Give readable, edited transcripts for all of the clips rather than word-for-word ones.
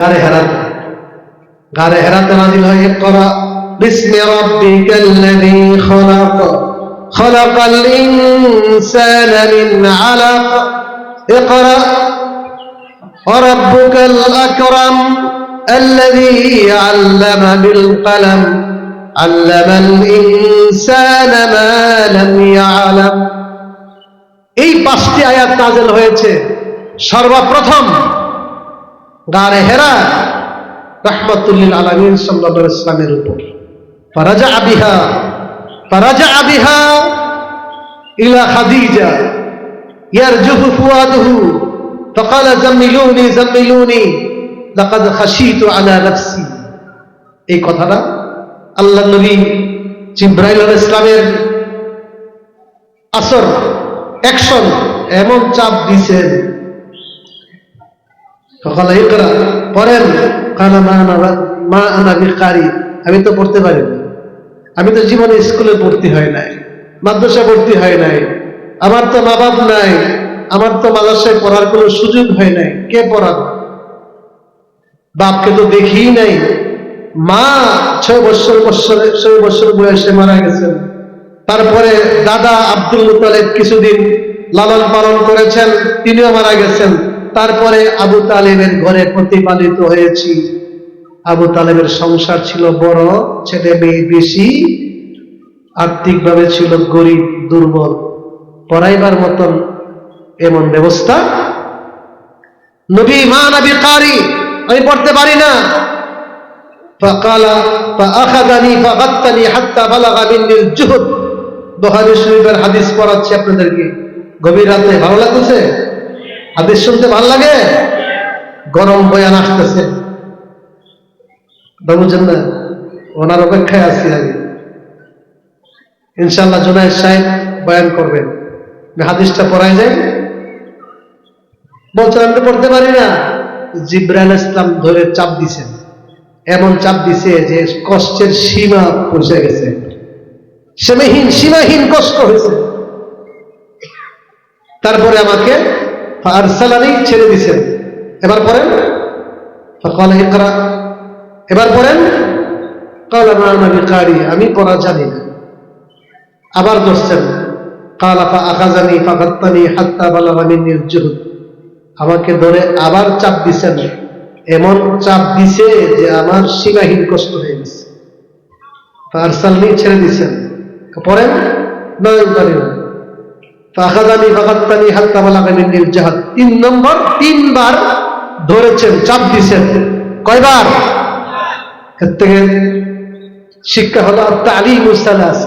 গারে হেরাতে নাযিল হয় ইকরা বিসমি রাব্বিকাল্লাযী খলাক খলাকাল ইনসানা মিন আলাক ইকরা ওয়া রাব্বুকাল আকরাম আল্লাযী আল্লামা বিল কলম আল্লামাল ইনসানা মা লাম ইয়ালাম। এই 5টি আয়াত নাযিল হয়েছে সর্বপ্রথম গারে হেরা রাহমাতুল লিল আলামিন সাল্লাল্লাহু আলাইহি ওয়াসাল্লামের উপর। ফারাজা বিহা ইলা খাদিজা ইয়ারজুহু ফুয়াদুহু ফাকালা জাম্মিলুনি জাম্মিলুনি লাকাদ খাশিতু আলা নাফসি। এই কথাটা আল্লাহর নবী জিবরাইল আলাইহিস সালামের আসর অ্যাকশন এমন চাপ দিয়েছেন, সকালে ইকরা পড়েন, কানা মা আনা বিকারি, আমি তো পড়তে পারি না, আমি তো জীবনে স্কুলে ভর্তি হয় নাই, মাদ্রাসা ভর্তি হয় নাই, আমার তো মা বাপ নাই, আমার তো মাদ্রাসায় পড়ার কোনো সুযোগ হয় নাই, কে পড়াবে? বাপকে তো দেখি নাই, মা 6 বছর বয়সে মারা গেছেন, তারপরে দাদা আব্দুল মুতালিব কিছুদিন লালন পালন করেছেন, তিনিও মারা গেছেন, তারপরে আবু তালেবের ঘরে প্রতিপালিত হয়েছি। আবু তালেবের সংসার ছিল বড়, ছেলে মেয়ে বেশি, আর্থিকভাবে ছিল গরিব দুর্বল, পড়াইবার মতন এমন ব্যবস্থা। নবী মা নবী কারি, আমি পড়তে পারি না। ফাকালা ফাআখাযানি ফাগাত্তানি হাত্তা বালাগা মিন্নিল জুহদ। বুখারী শরীফের হাদিস পড়াচ্ছি আপনাদেরকে গভীর রাতে, ভালো লাগতেছে? হাদিস শুনতে ভালো লাগে? গরম বয়ান আসতেছে, বুঝছেন না? ওনার অপেক্ষায় আছি আমি, ইনশাআল্লাহ জুনায়েদ সাহেব বয়ান করবেন। হাদিসটা পড়াই যায়, বলছেন আমি তো পড়তে পারি না। জিবরাইল ইসলাম ধরে চাপ দিছেন, এমন চাপ দিছে যে কষ্টের সীমা পৌঁছে গেছে, সীমাহীন কষ্ট হয়েছে। তারপরে আমাকে আরসালানি ছেড়ে দিছেন। এবার পড়েন, ফাকালা ইকরা, এবার পড়েন, ক্বালা মা আনা বিকারি, আমি পড়া জানি না। আবার ধরছেন, ক্বালা ফাআখাযানি ফাগাত্তানি হাত্তা বালাগা মিন্নিল জুহদ, আমাকে ধরে আবার চাপ দিছেন, এমন চাপ দিছে যে আমার সীমাহীন কষ্ট হয়ে গেছে। আরসালানি ছেড়ে দিছেন। পড়েন, না জানি না। ফাআখাযানি ফাগাত্তানি হাত্তা বালাগা মিন্নিল জুহদ, 3 নম্বর, 3 বার ধরেছেন, চাপ দিছেন। কয়বার? এর থেকে শিক্ষা হলো তালিমুস সালাস,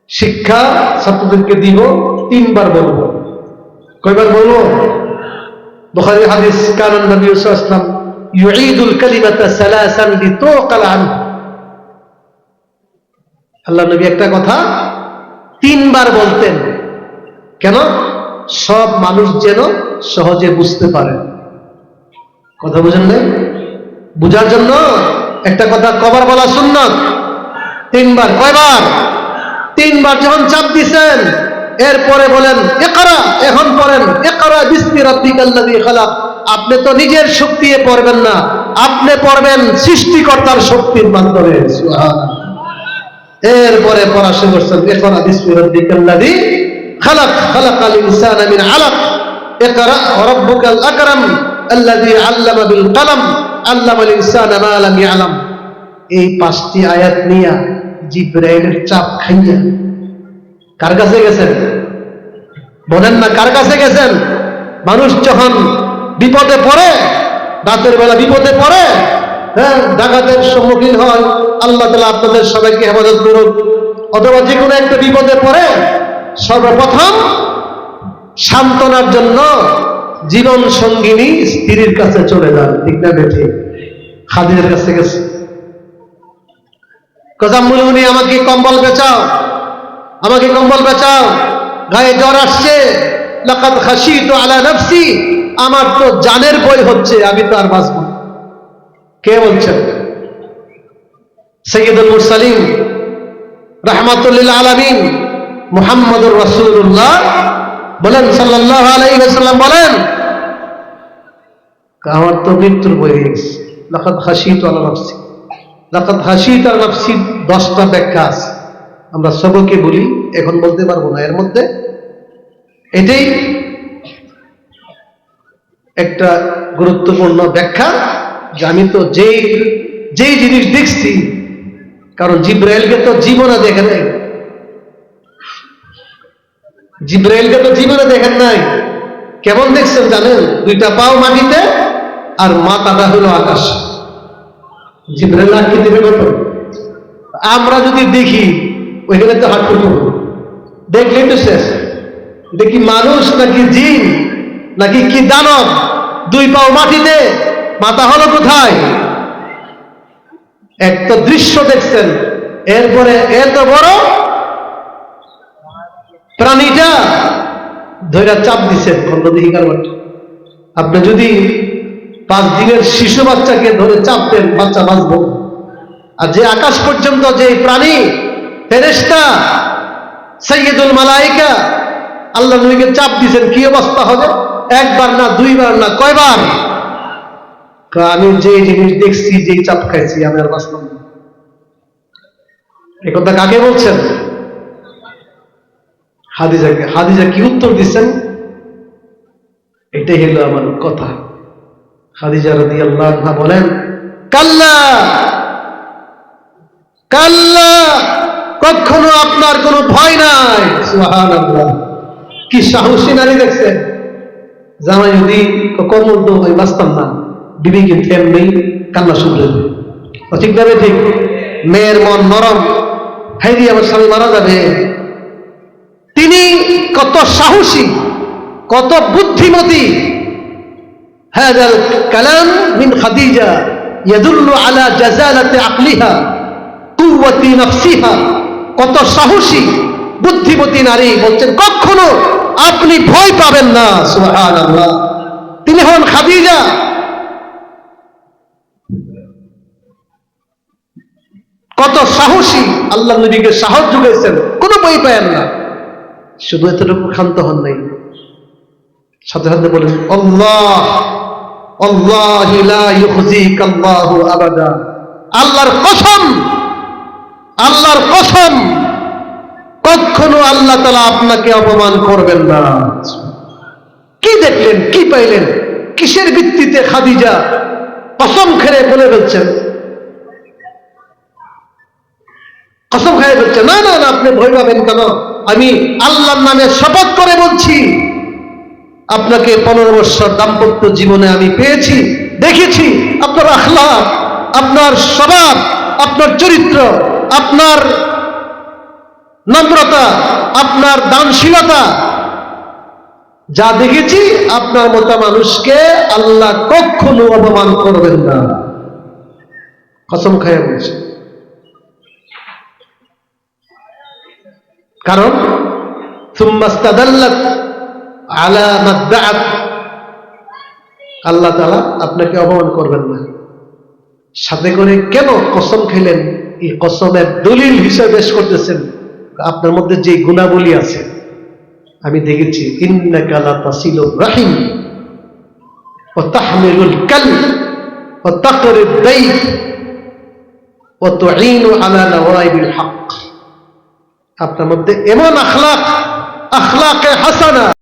শিক্ষা ছাত্রদেরকে দিব, 3 বার বলবো। কয়বার বলবো? বুখারী হাদিস, কানা নবী সাল্লাল্লাহু আলাইহি ওয়াসাল্লাম ইউঈদুল কালিমাতা সালাসান লিতুকাল আনহু। আল্লাহ নবী একটা কথা 3 বার বলতেন, কেন? সব মানুষ যেন সহজে বুঝতে পারে। কথা বুঝেন নাই? বুঝার জন্য একটা কথা কবার বলা সুন্নাত। 3 বার। কয়বার? 3 বার। যখন চাপ দিছেন এরপরে বলেন ইকরা, এখন পড়েন ইকরা বিসমি রাব্বিকাল্লাযী খালাক। আপনি তো নিজের শক্তি দিয়ে পড়বেন না, আপনি পড়বেন সৃষ্টিকর্তার শক্তির মাধ্যমে। সুবহানাল্লাহ। এরপরে পড়া শুরু করছেন ইকরা বিসমি রাব্বিকাল্লাযী খালাক খালাকাল ইনসানা মিন আলাক ইকরা ওয়া রাব্বুকাল আকরাম আল্লাযী আল্লামা বিল কলম আল্লামাল ইনসানা মা লাম ইয়ালাম। এই 5টি আয়াত নিয়ে জিবরাইলের চাপ খাইয়া কার কাছে গেছেন? বলেন না, কার কাছে গেছেন? মানুষ যখন বিপদে পড়ে, রাতের বেলা বিপদে পড়ে, হ্যাঁ, ডাকাতের সম্মুখীন হয়, আল্লাহ তাআলা আপনাদের সবাইকে হেফাজত করুন, অথবা যে কোনো একটা বিপদে পড়ে সর্বপ্রথম সান্ত্বনার জন্য জীবন সঙ্গিনী স্ত্রীর কাছে চলে যান, ঠিক না বেঠিক? খাদিজার কাছে গেছে, কজাম্মুলুনি, আমাকে কম্বল বেচাও, আমাকে কম্বল বেচাও, গায়ে জ্বর আসছে, লাকাদ খাশিতু আলা নাফসি, আমার তো জানের ভয় হচ্ছে, আমি তো আর বাঁচব না। কে বলছেন? সাইয়্যিদুল মুরসালিন রাহমাতুল লিল আলামিন মুহাম্মদুর রাসূলুল্লাহ বলেন, সাল্লাল্লাহু আলাইহি ওয়াসাল্লাম বলেন, আমার তো মৃত্যুর বই হয়ে গেছে। লাকাদ হাসিতু আলা নাফসি, লাকাদ হাসিতু আলা নাফসি 10টা ব্যাখ্যা আছে, আমরা সবকে বলি, এখন বলতে পারবো না। এর মধ্যে এটাই একটা গুরুত্বপূর্ণ ব্যাখ্যা যে আমি তো যেই জিনিস দেখছি, কারণ জিব্রাইলকে তো জীবনে দেখে নাই, জিব্রাইলকে তো জীবনে দেখেন নাই। কেমন দেখছেন জানেন? 2টা পাও মাটিতে আর মাথাটা হলো আকাশ। জিব্রাইল আকৃতির মতো। আমরা যদি দেখি ওইখানে তো হাঁটু দেখলেই তো শেষ। দেখি মানুষ নাকি জিন নাকি কি দানব, 2 পাও মাটিতে, মাথা হলো কোথায়? এক তো দৃশ্য দেখছেন, এরপরে এত বড় প্রাণীটা ধরে চাপ দিচ্ছেন খন্ডদিহি কারবারটা। আপনি যদি 5 দিনের শিশু বাচ্চাকে ধরে চাপ দেন, বাচ্চা বাঁচব। আর যে আকাশ পর্যন্ত যে প্রাণী, ফেরেশতা, সাইয়্যিদুল মালায়েকা, আল্লাহ নবীকে চাপ দিয়েছেন, কি অবস্থা হবে? 1বার না 2বার না, কয়বার? আমি যে জিনিস দেখছি, যেই চাপ খাইছি, আমি আর বাঁচলাম না। এই কথা কাকে বলছেন? হাদিজাকে। হাদিজা কি উত্তর দিচ্ছেন? এটাই হলো আমার কথা। খাদিজা রাদিয়াল্লাহু আনহা বলেন, কাল্লা কাল্লা, কখনো আপনার কোনো ভয় নাই। সুবহানাল্লাহ, কি সাহসী নারী দেখছেন। জামাই যদি কমর তো আমি বাঁচতাম না, বিবি কিন্তু এমনি কান্না শুনলেন। ঠিক না? ঠিক। মেয়ের মন নরম, হাইরি আমার স্বামী মারা যাবে। তিনি কত সাহসী, কত বুদ্ধিমতী। হাযাল কালাম মিন খাদিজা ইয়াদুল্লু আলা জাযালাতি আকলিহা কুওয়াতি নাফসিহা। কত সাহসী বুদ্ধিমতী নারী, বলছেন কখনো আপনি ভয় পাবেন না। সুবহানাল্লাহ, তিনি হন খাদিজা। কত সাহসী, আল্লাহ নবীকে সাহস যুগাইছেন, কোনো ভয় পায়েন না। শুধু এতটুকু ক্ষান্ত হন নাই, সাথে সাথে বলেন আল্লাহ আল্লাহি লা ইউখজিকাল্লাহু আবাদা। আল্লাহর কসম, আল্লাহর কসম, কখনো আল্লাহ তাআলা আপনাকে অপমান করবেন না। কি দেখলেন, কি পাইলেন, কিসের ভিত্তিতে খাদিজা কসম খেয়ে বলে ফেলছেন? কসম খেয়ে ফেলছেন, না না না, আপনি ভয় পাবেন কেন? আমি আল্লাহর নামে শপথ করে বলছি, আপনাকে 15 বছর দাম্পত্য জীবনে আমি পেয়েছি, দেখেছি আপনার আখলাক, আপনার স্বভাব, আপনার চরিত্র, আপনার নম্রতা, আপনার দানশীলতা, যা দেখেছি, আপনার মতো মানুষকে আল্লাহ কখনো অপমান করবেন না। কসম খাইয়া বলছে। কারণ সুম্মাস্তাদাল্লাত আলা মাদ্দাআত, আল্লাহ তাআলা আপনাকে অপমান করবেন না। সাথে করে কেন কসম খেলেন? এই কসমের দলিল হিসেবে পেশ করতেছেন আপনার মধ্যে যে গুণাবলী আছে আমি দেখেছি। ইন্নাকা লাতাসিলুর রাহিম ওয়া তাহমিলুল কাল ওয়া তাকরিদ দাইফ ওয়া তুঈনু আলা নওয়াইবিল হক। আপনার মধ্যে এমন আখলাকে হাসানা